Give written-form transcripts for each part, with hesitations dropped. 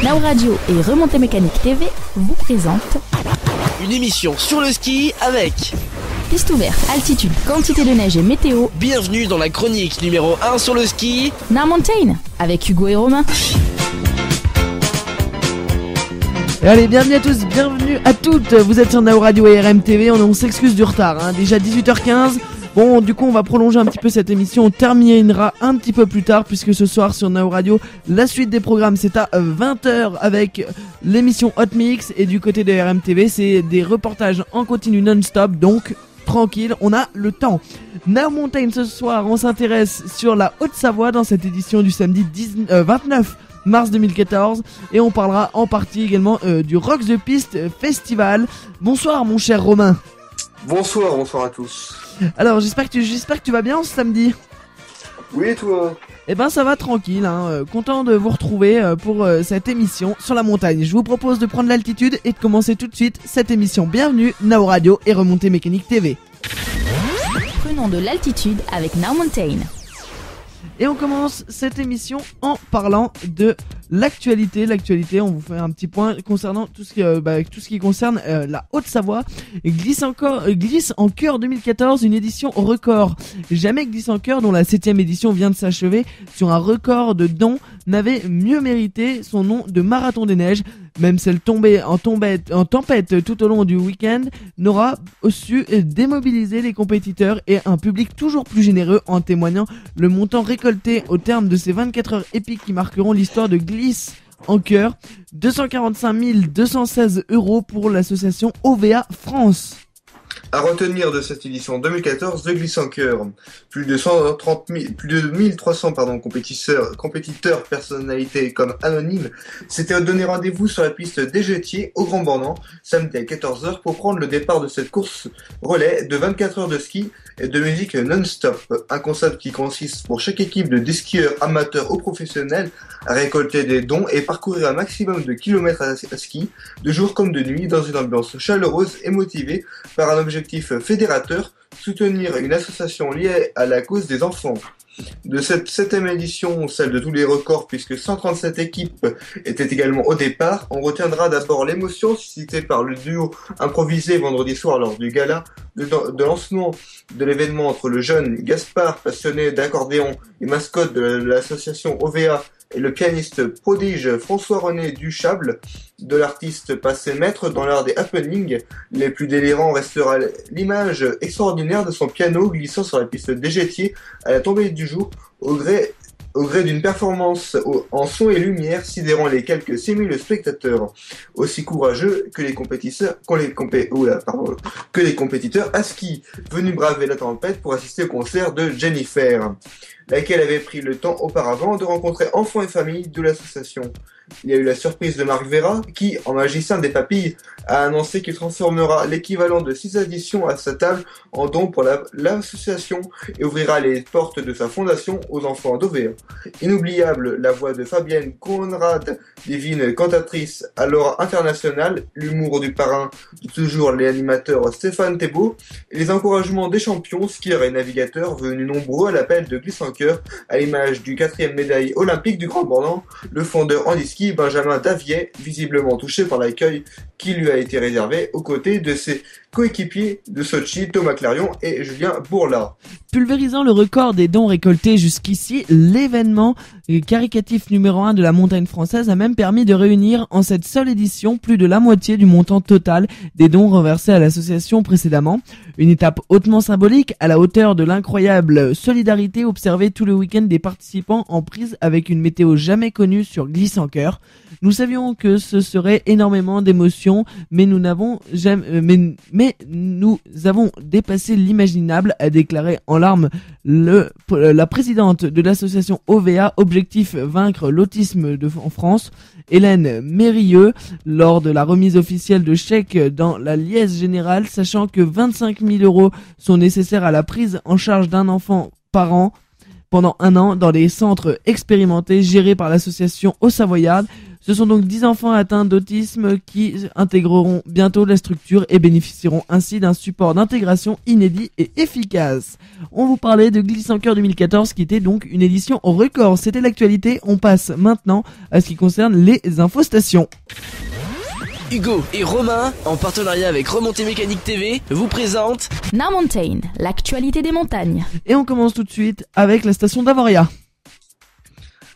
Now Radio et Remontée Mécanique TV vous présentent une émission sur le ski avec piste ouverte, altitude, quantité de neige et météo. Bienvenue dans la chronique numéro 1 sur le ski Now Mountain avec Hugo et Romain. Et allez, bienvenue à tous, bienvenue à toutes. Vous êtes sur Now Radio et RMTV, on s'excuse du retard, déjà 18h15. Bon, du coup, on va prolonger un petit peu cette émission. On terminera un petit peu plus tard, puisque ce soir sur Now Radio, la suite des programmes, c'est à 20h avec l'émission Hot Mix. Et du côté de RMTV, c'est des reportages en continu non-stop, donc tranquille, on a le temps. Now Mountain, ce soir, on s'intéresse sur la Haute-Savoie dans cette édition du samedi 29 mars 2014. Et on parlera en partie également du Rock the Piste Festival. Bonsoir, mon cher Romain. Bonsoir à tous. Alors j'espère que tu vas bien ce samedi. Oui, et toi? Eh ben ça va tranquille, content de vous retrouver pour cette émission sur la montagne. Je vous propose de prendre l'altitude et de commencer tout de suite cette émission. Bienvenue, Now Radio et Remontée Mécanique TV. Prenons de l'altitude avec Now Mountain. Et on commence cette émission en parlant de l'actualité. On vous fait un petit point concernant tout ce qui concerne la Haute-Savoie. Glisse en Cœur 2014, une édition record. Jamais Glisse en Cœur, dont la 7ème édition vient de s'achever, sur un record de dons, n'avait mieux mérité son nom de marathon des neiges. Même celle tombée en tempête tout au long du week-end n'aura su démobiliser les compétiteurs et un public toujours plus généreux, en témoignant le montant récolté au terme de ces 24 heures épiques qui marqueront l'histoire de Glisse en Cœur. 245 216 € pour l'association OVA France. À retenir de cette édition 2014 de Glisse en Cœur, plus de 1300 compétiteurs, personnalités comme anonymes, s'étaient donné rendez-vous sur la piste des Jettiers au Grand Bornand, samedi à 14h pour prendre le départ de cette course relais de 24 heures de ski et de musique non-stop. Un concept qui consiste pour chaque équipe de skieurs amateurs ou professionnels à récolter des dons et parcourir un maximum de kilomètres à ski, de jour comme de nuit, dans une ambiance chaleureuse et motivée par un objectif fédérateur, soutenir une association liée à la cause des enfants. De cette 7ème édition, celle de tous les records, puisque 137 équipes étaient également au départ, on retiendra d'abord l'émotion suscitée par le duo improvisé vendredi soir lors du gala de lancement de l'événement entre le jeune Gaspard, passionné d'accordéon et mascotte de l'association OVA, et le pianiste prodige François-René Duchable, de l'artiste passé maître dans l'art des happenings. Les plus délirants restera l'image extraordinaire de son piano glissant sur la piste des Jettiers à la tombée du jour, au gré d'une performance en son et lumière sidérant les quelques 6000 spectateurs, aussi courageux que les compétiteurs à ski, venus braver la tempête pour assister au concert de Jennifer, laquelle avait pris le temps auparavant de rencontrer enfants et familles de l'association. Il y a eu la surprise de Marc Vera, qui, en magicien des papilles, a annoncé qu'il transformera l'équivalent de 6 additions à sa table en dons pour l'association et ouvrira les portes de sa fondation aux enfants d'OVA. Inoubliable, la voix de Fabienne Conrad, divine cantatrice alors internationale, l'humour du parrain, toujours l'animateur Stéphane Thébault, et les encouragements des champions, skieurs et navigateurs venus nombreux à l'appel de Glisse en Cœur, à l'image du 4e médaille olympique du Grand Bornand, le fondeur handiski Benjamin Daviet, visiblement touché par l'accueil qui lui a été réservé aux côtés de ses coéquipiers de Sochi, Thomas Clarion et Julien Bourlard. Pulvérisant le record des dons récoltés jusqu'ici, l'événement caricatif numéro 1 de la montagne française a même permis de réunir en cette seule édition plus de la moitié du montant total des dons reversés à l'association précédemment. Une étape hautement symbolique à la hauteur de l'incroyable solidarité observée tout le week-end des participants en prise avec une météo jamais connue sur Glisse en Cœur. Nous savions que ce serait énormément d'émotions, mais nous avons dépassé l'imaginable, a déclaré en larmes la présidente de l'association OVA, Objectif Vaincre l'Autisme en France, Hélène Mérieux, lors de la remise officielle de chèques dans la liesse générale, sachant que 25 000 € sont nécessaires à la prise en charge d'un enfant par an pendant 1 an dans des centres expérimentés gérés par l'association Haut-Savoyarde. Ce sont donc 10 enfants atteints d'autisme qui intégreront bientôt la structure et bénéficieront ainsi d'un support d'intégration inédit et efficace. On vous parlait de Glisse en Cœur 2014 qui était donc une édition record. C'était l'actualité. On passe maintenant à ce qui concerne les infostations. Hugo et Romain, en partenariat avec Remontée Mécanique TV, vous présentent Now Mountain, l'actualité des montagnes. Et on commence tout de suite avec la station d'Avoria.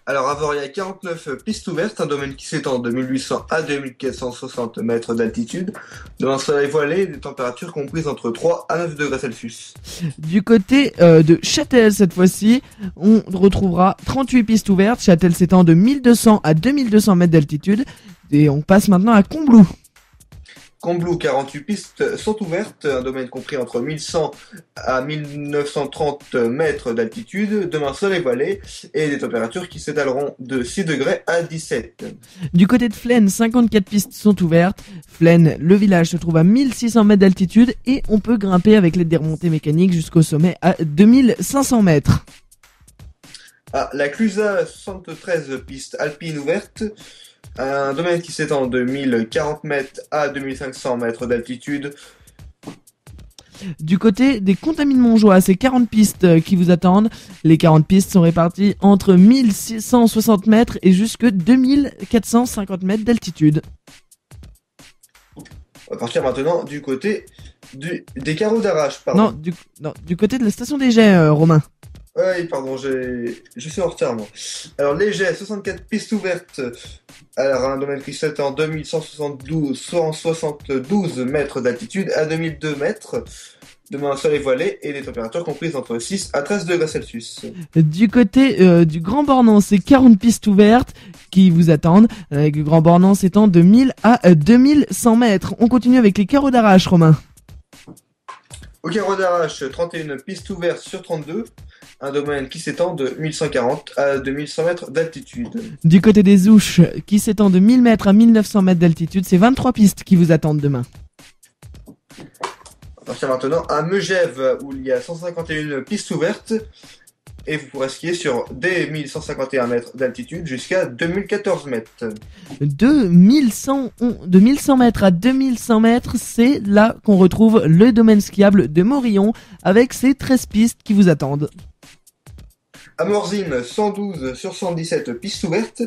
Alors, Avoria, 49 pistes ouvertes, un domaine qui s'étend de 1800 à 2460 mètres d'altitude, de un soleil voilé et des températures comprises entre 3 à 9 degrés Celsius. Du côté de Châtel, cette fois-ci, on retrouvera 38 pistes ouvertes. Châtel s'étend de 1200 à 2200 mètres d'altitude. Et on passe maintenant à Combloux. Combloux, 48 pistes sont ouvertes, un domaine compris entre 1100 à 1930 mètres d'altitude, demain soleil voilé et des températures qui s'étaleront de 6 degrés à 17. Du côté de Flaine, 54 pistes sont ouvertes. Flaine, le village se trouve à 1600 mètres d'altitude et on peut grimper avec l'aide des remontées mécaniques jusqu'au sommet à 2500 mètres. À la Clusaz, 73 pistes alpines ouvertes. Un domaine qui s'étend de 1040 mètres à 2500 mètres d'altitude. Du côté des Contamines Montjoie, c'est 40 pistes qui vous attendent. Les 40 pistes sont réparties entre 1660 mètres et jusque 2450 mètres d'altitude. On va partir maintenant du côté des carreaux d'arrache, pardon. Non, du côté de la station des Jets, Romain. Oui, pardon, je suis en retard, moi. Alors, les jets, 64 pistes ouvertes. Alors, un domaine qui s'étend 172 mètres d'altitude à 2002 mètres. Demain, un soleil voilé et des températures comprises entre 6 à 13 degrés Celsius. Du côté du Grand Bornand, c'est 40 pistes ouvertes qui vous attendent. Avec le Grand Bornand s'étend de 1000 à 2100 mètres. On continue avec les carreaux d'arrache, Romain. Au carreau d'arrache, 31 pistes ouvertes sur 32. Un domaine qui s'étend de 1140 à 2100 mètres d'altitude. Du côté des Ouches, qui s'étend de 1000 mètres à 1900 mètres d'altitude, c'est 23 pistes qui vous attendent demain. On va partir maintenant à Megève, où il y a 151 pistes ouvertes. Et vous pourrez skier sur des 1151 mètres d'altitude jusqu'à 2014 mètres. De 1100 mètres à 2100 mètres, c'est là qu'on retrouve le domaine skiable de Morillon, avec ses 13 pistes qui vous attendent. À Morzine, 112 sur 117 pistes ouvertes,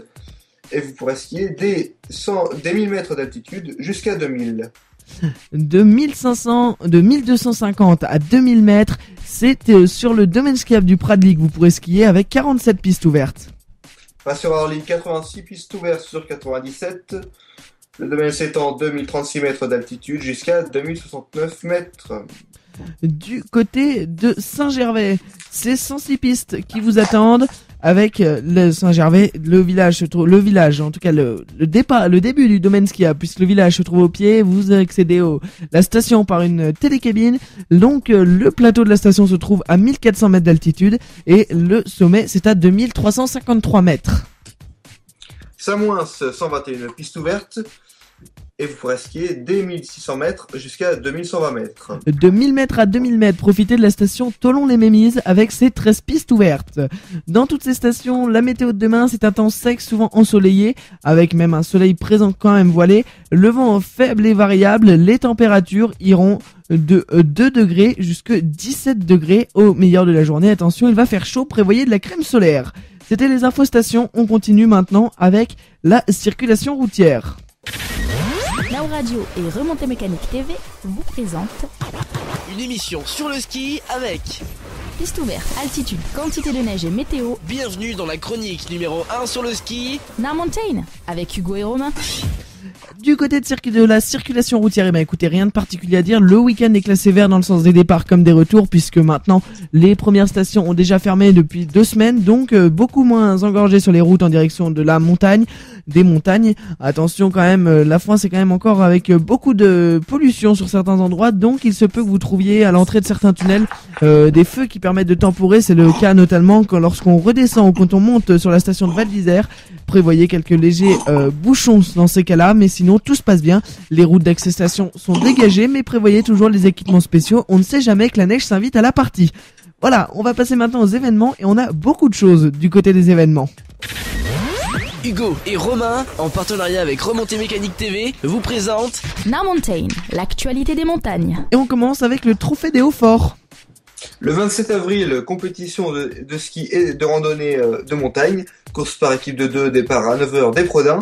et vous pourrez skier des 1000 mètres d'altitude jusqu'à 2000. De 1250 à 2000 mètres, c'est sur le domaine skiable du Pradly que vous pourrez skier avec 47 pistes ouvertes. Sur Orly, 86 pistes ouvertes sur 97. Le domaine s'étend 2036 mètres d'altitude jusqu'à 2069 mètres. Du côté de Saint-Gervais, c'est 106 pistes qui vous attendent avec le Saint-Gervais, le village, en tout cas le début du domaine skiable, puisque le village se trouve au pied, vous accédez à la station par une télécabine, donc le plateau de la station se trouve à 1400 mètres d'altitude et le sommet c'est à 2353 mètres. Samoins, 121 pistes ouvertes. Et vous pourrez skier dès 1600 mètres jusqu'à 2120 mètres. De 1000 mètres à 2000 mètres, profitez de la station Tolon-les-Mémises avec ses 13 pistes ouvertes. Dans toutes ces stations, la météo de demain, c'est un temps sec, souvent ensoleillé, avec même un soleil présent quand même voilé. Le vent faible et variable, les températures iront de 2 degrés jusqu'à 17 degrés au meilleur de la journée. Attention, il va faire chaud, prévoyez de la crème solaire. C'était les infostations, on continue maintenant avec la circulation routière. Now Radio et Remontée Mécanique TV vous présentent une émission sur le ski avec piste ouverte, altitude, quantité de neige et météo. Bienvenue dans la chronique numéro 1 sur le ski Now Mountain avec Hugo et Romain. Du côté de la circulation routière, eh ben écoutez, rien de particulier à dire. Le week-end est classé vert dans le sens des départs comme des retours, puisque maintenant les premières stations ont déjà fermé depuis 2 semaines, donc beaucoup moins engorgé sur les routes en direction de la montagne, des montagnes. Attention quand même, la France est quand même encore avec beaucoup de pollution sur certains endroits, donc il se peut que vous trouviez à l'entrée de certains tunnels des feux qui permettent de temporer. C'est le cas notamment lorsqu'on redescend ou quand on monte sur la station de Val d'Isère. Prévoyez quelques légers bouchons dans ces cas-là, mais sinon tout se passe bien. Les routes d'accès station sont dégagées, mais prévoyez toujours les équipements spéciaux. On ne sait jamais que la neige s'invite à la partie. Voilà, on va passer maintenant aux événements et on a beaucoup de choses du côté des événements. Hugo et Romain, en partenariat avec Remontée Mécanique TV, vous présentent Narmountain, l'actualité des montagnes. Et on commence avec le trophée des Hauts-Forts. Le 27 avril, compétition de ski et de randonnée de montagne, course par équipe de 2, départ à 9h des Prodins.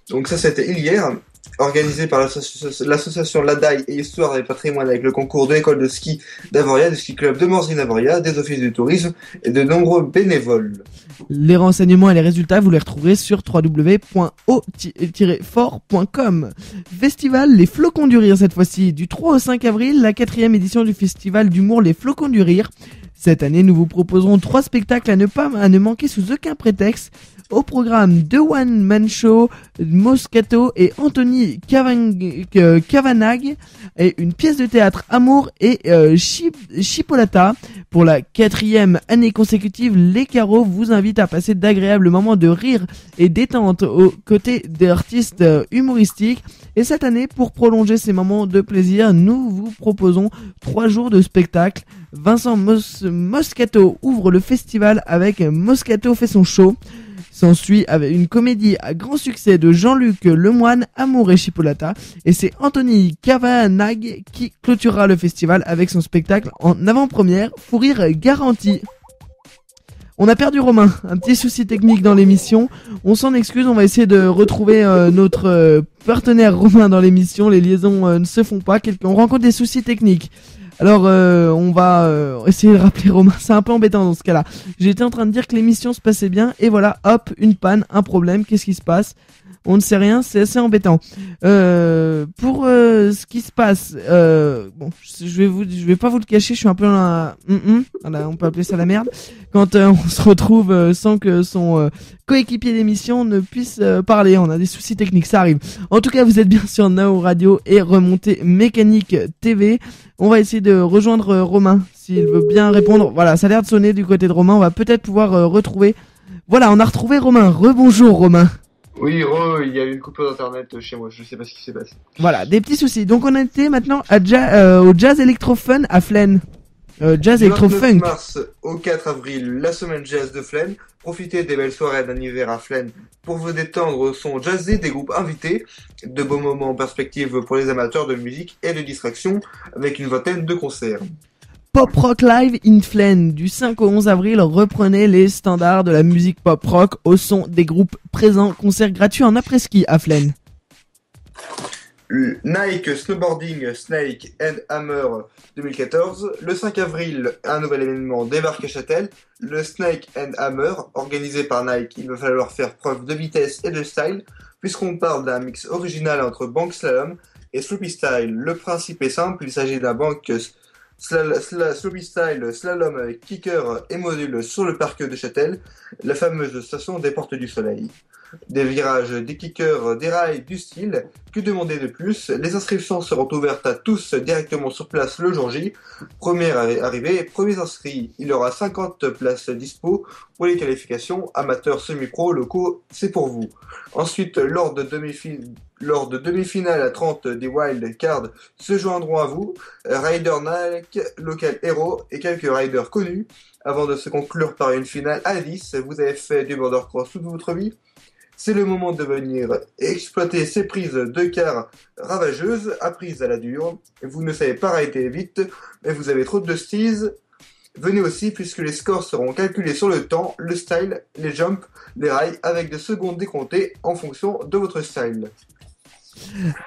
Donc ça c'était hier, organisé par l'association Ladaille et Histoire et Patrimoine avec le concours de l'école de ski d'Avoria, du ski club de Morzine-Avoria, des offices du tourisme et de nombreux bénévoles. Les renseignements et les résultats, vous les retrouverez sur www.o-fort.com. Festival Les Flocons du Rire cette fois-ci. Du 3 au 5 avril, la 4e édition du festival d'humour Les Flocons du Rire. Cette année, nous vous proposerons 3 spectacles à ne manquer sous aucun prétexte. Au programme The One Man Show, Moscato et Anthony Cavanagh, et une pièce de théâtre Amour et Chipolata. Pour la 4e année consécutive, Les Carreaux vous invitent à passer d'agréables moments de rire et détente aux côtés d'artistes humoristiques. Et cette année, pour prolonger ces moments de plaisir, nous vous proposons 3 jours de spectacle. Vincent Moscato ouvre le festival avec Moscato fait son show. S'ensuit avec une comédie à grand succès de Jean-Luc Lemoine, Amour et Chipolata. Et c'est Anthony Cavanagh qui clôturera le festival avec son spectacle en avant-première, Fou rire garanti. On a perdu Romain, un petit souci technique dans l'émission. On s'en excuse, on va essayer de retrouver notre partenaire Romain dans l'émission. Les liaisons ne se font pas, on rencontre des soucis techniques. Alors on va essayer de rappeler Romain, c'est un peu embêtant dans ce cas-là. J'étais en train de dire que l'émission se passait bien et voilà, hop, une panne, un problème, qu'est-ce qui se passe ? On ne sait rien, c'est assez embêtant. Pour ce qui se passe, bon, je vais pas vous le cacher, je suis un peu dans la... Voilà, on peut appeler ça la merde. Quand on se retrouve sans que son coéquipier d'émission ne puisse parler, on a des soucis techniques, ça arrive. En tout cas, vous êtes bien sur Nao Radio et Remontée Mécanique TV. On va essayer de rejoindre Romain, s'il veut bien répondre. Voilà, ça a l'air de sonner du côté de Romain, on va peut-être pouvoir retrouver... Voilà, on a retrouvé Romain. Rebonjour Romain. Oui, il y a eu une coupure d'internet chez moi, je sais pas ce qui s'est passé. Voilà, des petits soucis. Donc on était maintenant au Jazz Electro Fun à Flaine. Jazz Electro Funk. Du 29 mars au 4 avril, la semaine jazz de Flaine. Profitez des belles soirées d'un hiver à Flaine pour vous détendre au son jazzé des groupes invités. De beaux moments en perspective pour les amateurs de musique et de distraction avec une vingtaine de concerts. Pop Rock Live in Flaine. Du 5 au 11 avril, reprenez les standards de la musique pop rock au son des groupes présents. Concert gratuit en après-ski à Flaine. Nike Snowboarding Snake and Hammer 2014. Le 5 avril, un nouvel événement débarque à Châtel. Le Snake and Hammer, organisé par Nike. Il va falloir faire preuve de vitesse et de style, puisqu'on parle d'un mix original entre bank slalom et sloppy style. Le principe est simple, il s'agit d'un bank sloppy style slalom avec kicker et module sur le parc de Châtel, la fameuse station des Portes du Soleil. Des virages, des kickers, des rails, du style. Que demander de plus ? Les inscriptions seront ouvertes à tous directement sur place le jour J. Première arrivée, premiers inscrits. Il y aura 50 places dispo pour les qualifications. Amateurs, semi-pro, locaux, c'est pour vous. Ensuite, lors de demi-finale à 30 des Wild Cards se joindront à vous Rider Nike, Local Hero et quelques riders connus. Avant de se conclure par une finale à 10, vous avez fait du border cross toute votre vie. C'est le moment de venir exploiter ces prises de car ravageuses, apprises à la dure. Vous ne savez pas rider vite, mais vous avez trop de steez. Venez aussi puisque les scores seront calculés sur le temps, le style, les jumps, les rails, avec des secondes décomptées en fonction de votre style.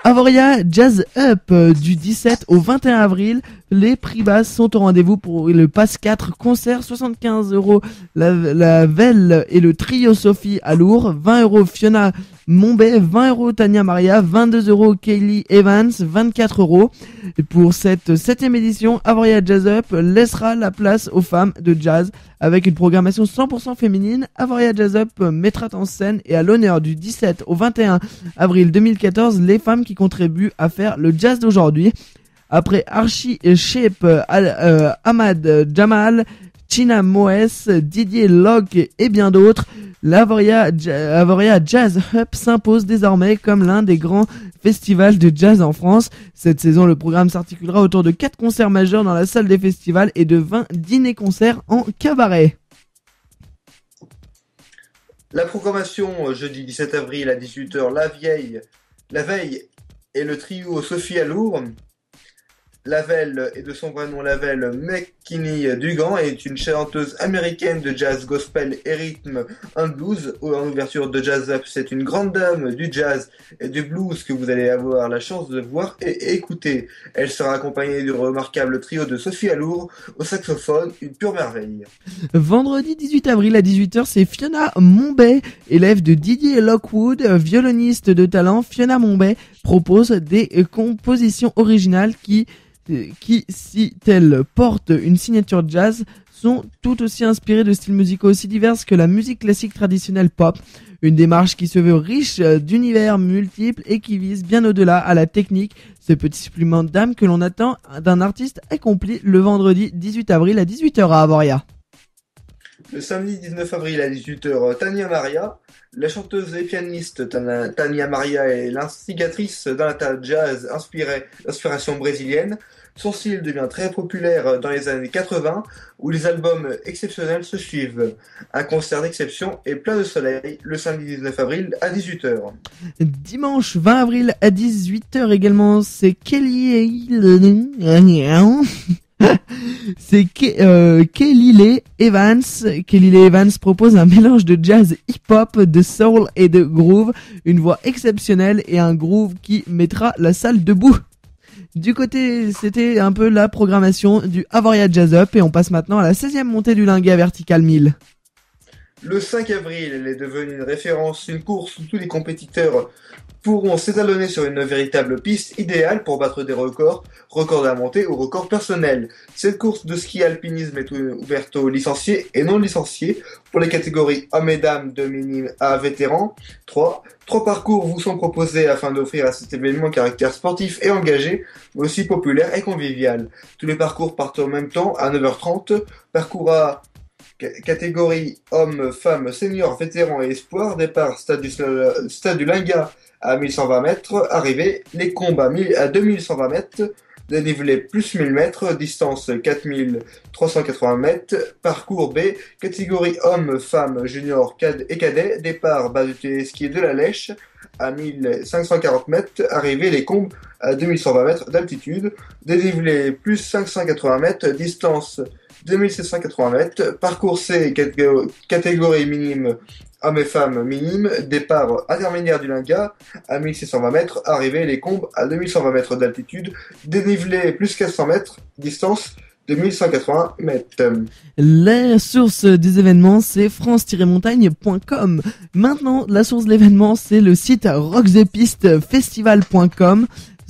Avoria Jazz Up du 17 au 21 avril. Les prix bas sont au rendez-vous pour le Pass 4 concert. 75€ la Velle et le Trio Sophie à Lourdes. 20€ Fiona Montbet. 20€ Tania Maria. 22€ Kaylee Evans. 24€. Et pour cette 7ème édition, Avoria Jazz Up laissera la place aux femmes de jazz. Avec une programmation 100% féminine, Avoria Jazz Up mettra en scène et à l'honneur du 17 au 21 avril 2014 les femmes qui contribuent à faire le jazz d'aujourd'hui. Après Archie Shape, Ahmad Jamal, China Moes, Didier Locke et bien d'autres, l'Avoria Jazz Up s'impose désormais comme l'un des grands festivals de jazz en France. Cette saison, le programme s'articulera autour de 4 concerts majeurs dans la salle des festivals et de 20 dîners-concerts en cabaret. La programmation, jeudi 17 avril à 18h, la veille est le trio Sophie Alour. Lavelle est de son vrai nom Lavelle McKinney Dugan est une chanteuse américaine de jazz gospel et rythme and blues. En ouverture de Jazz Up, c'est une grande dame du jazz et du blues que vous allez avoir la chance de voir et écouter. Elle sera accompagnée du remarquable trio de Sophie Alour au saxophone, une pure merveille. Vendredi 18 avril à 18h, c'est Fiona Monbet, élève de Didier Lockwood, violoniste de talent. Fiona Monbet propose des compositions originales qui, si elles portent une signature jazz, sont tout aussi inspirées de styles musicaux aussi divers que la musique classique traditionnelle pop. Une démarche qui se veut riche d'univers multiples et qui vise bien au-delà à la technique. Ce petit supplément d'âme que l'on attend d'un artiste accompli le vendredi 18 avril à 18h à Avoria. Le samedi 19 avril à 18h, Tania Maria. La chanteuse et pianiste Tania Maria est l'instigatrice d'un tas de jazz d'inspiration brésilienne. Son style devient très populaire dans les années 80, où les albums exceptionnels se suivent. Un concert d'exception et plein de soleil le samedi 19 avril à 18h. Dimanche 20 avril à 18h également, c'est Kelly Lee Evans. Kelly Lee Evans propose un mélange de jazz hip-hop, de soul et de groove. Une voix exceptionnelle et un groove qui mettra la salle debout. Du côté, c'était un peu la programmation du Avoria Jazz Up et on passe maintenant à la 16e montée du Linguet à Vertical 1000. Le 5 avril, elle est devenue une référence, une course où tous les compétiteurs pourront s'étalonner sur une véritable piste idéale pour battre des records de la montée ou records personnels. Cette course de ski alpinisme est ouverte aux licenciés et non licenciés pour les catégories hommes et dames de minime à vétérans. 3 parcours vous sont proposés afin d'offrir à cet événement un caractère sportif et engagé, mais aussi populaire et convivial. Tous les parcours partent en même temps à 9h30. Parcours à catégorie hommes, femmes, seniors, vétérans et espoirs. Départ stade du Linga à 1120 mètres. Arrivée les Combes à 2120 mètres. Dénivelé plus 1000 mètres. Distance 4380 mètres. Parcours B, catégorie hommes, femmes, juniors et cadets. Départ bas du téléski de la Lèche à 1540 mètres. Arrivée les Combes à 2120 mètres d'altitude. Dénivelé plus 580 mètres. Distance 2780 mètres. Parcours C, catégorie minime, hommes et femmes minime. Départ intermédiaire du Linga à 1620 mètres. Arrivée les Combes à 2120 mètres d'altitude. Dénivelé plus 400 mètres. Distance 2180 mètres. La source des événements, c'est france-montagne.com. Maintenant, la source de l'événement, c'est le site rockthepistefestival.com.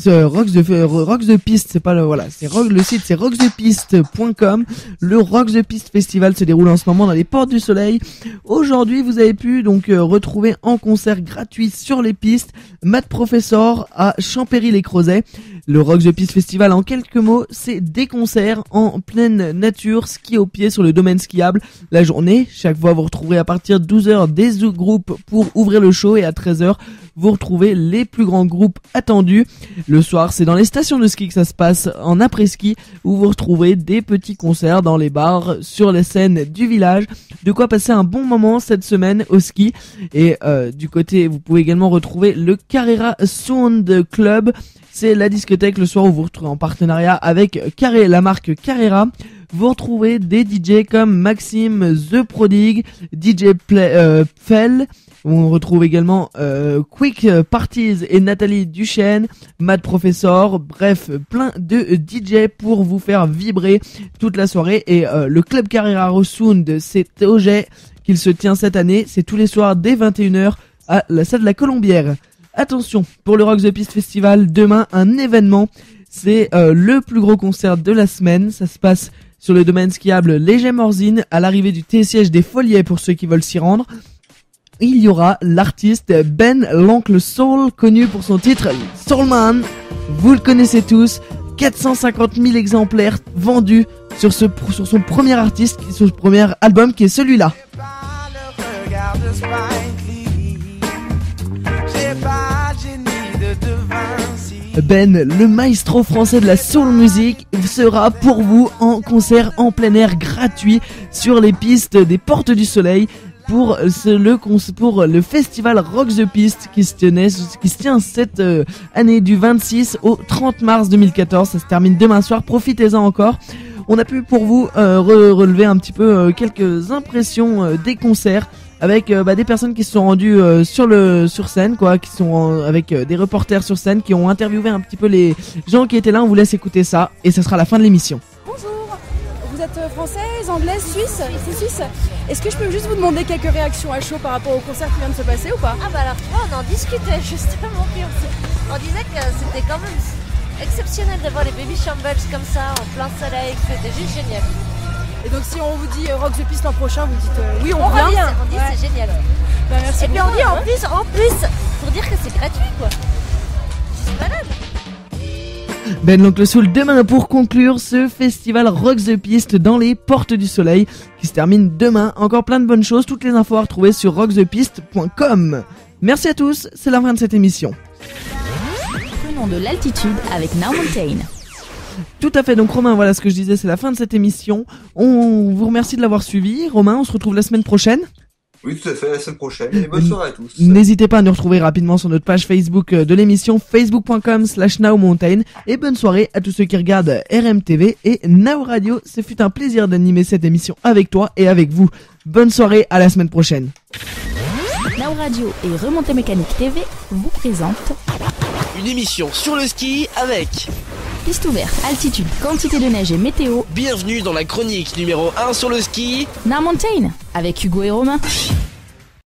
Rock the Piste, c'est pas le, voilà, le site c'est rockthepiste.com. Le Rock the Piste Festival se déroule en ce moment dans les Portes du Soleil. Aujourd'hui, vous avez pu donc retrouver en concert gratuit sur les pistes Matt Professor à Champéry-les-Creusets. Le Rock the Piste Festival, en quelques mots, c'est des concerts en pleine nature, ski au pied sur le domaine skiable la journée. Chaque fois, vous retrouverez à partir de 12h des groupes pour ouvrir le show et à 13h, vous retrouvez les plus grands groupes attendus. Le soir, c'est dans les stations de ski que ça se passe en après-ski, où vous retrouverez des petits concerts dans les bars, sur les scènes du village. De quoi passer un bon moment cette semaine au ski. Et du côté, vous pouvez également retrouver le Carrera Sound Club. C'est la discothèque le soir où vous retrouvez en partenariat avec la marque Carrera. Vous retrouvez des DJ comme Maxime The Prodigue, DJ Fell. On retrouve également Quick Parties et Nathalie Duchesne, Mad Professor, bref, plein de DJ pour vous faire vibrer toute la soirée. Et le Club Carrera Sound, c'est au jet qu'il se tient cette année. C'est tous les soirs dès 21h à la salle de la Colombière. Attention, pour le Rock the Piste Festival, demain, un événement. C'est le plus gros concert de la semaine. Ça se passe sur le domaine skiable Léger-Morzine, à l'arrivée du télésiège des Foliets pour ceux qui veulent s'y rendre. Il y aura l'artiste Ben l'Oncle Soul, connu pour son titre Soulman. Vous le connaissez tous. 450 000 exemplaires vendus sur son premier album qui est celui-là. Ben, le maestro français de la soul music, sera pour vous en concert en plein air gratuit sur les pistes des Portes du Soleil. pour le festival Rock the Piste qui se tient cette année du 26 au 30 mars 2014. Ça se termine demain soir, profitez-en encore. On a pu pour vous relever un petit peu quelques impressions des concerts avec des personnes qui se sont rendues sur scène, quoi, qui sont avec des reporters sur scène qui ont interviewé un petit peu les gens qui étaient là. On vous laisse écouter ça et ça sera la fin de l'émission. Bonjour, vous êtes française, anglaise, suisse? C'est suisse. Est-ce que je peux juste vous demander quelques réactions à chaud par rapport au concert qui vient de se passer ou pas? Ah bah alors tu vois, on en discutait justement, puis on disait que c'était quand même exceptionnel de voir les Baby Shambles comme ça, en plein soleil, c'était juste génial. Et donc si on vous dit Rock the Piste l'an prochain, vous dites oui, on revient. vient. On dit ouais. C'est génial. Bah, merci. Et puis on dit en plus, pour dire que c'est gratuit quoi. C'est malade. Ben l'Oncle Soul demain pour conclure ce festival Rock the Piste dans les Portes du Soleil qui se termine demain. Encore plein de bonnes choses, toutes les infos à retrouver sur rockthepiste.com. Merci à tous, c'est la fin de cette émission. Prenons de l'altitude avec Now Mountain. Tout à fait, donc Romain, voilà ce que je disais, c'est la fin de cette émission. On vous remercie de l'avoir suivi. Romain, on se retrouve la semaine prochaine. Oui, tout à fait, la semaine prochaine. Et bonne soirée à tous. N'hésitez pas à nous retrouver rapidement sur notre page Facebook de l'émission, facebook.com/nowmountain. Et bonne soirée à tous ceux qui regardent RMTV et Now Radio. Ce fut un plaisir d'animer cette émission avec toi et avec vous. Bonne soirée, à la semaine prochaine. Now Radio et Remontée Mécanique TV vous présentent Une émission sur le ski avec piste ouverte, altitude, quantité de neige et météo. bienvenue dans la chronique numéro 1 sur le ski. Now Mountain avec Hugo et Romain.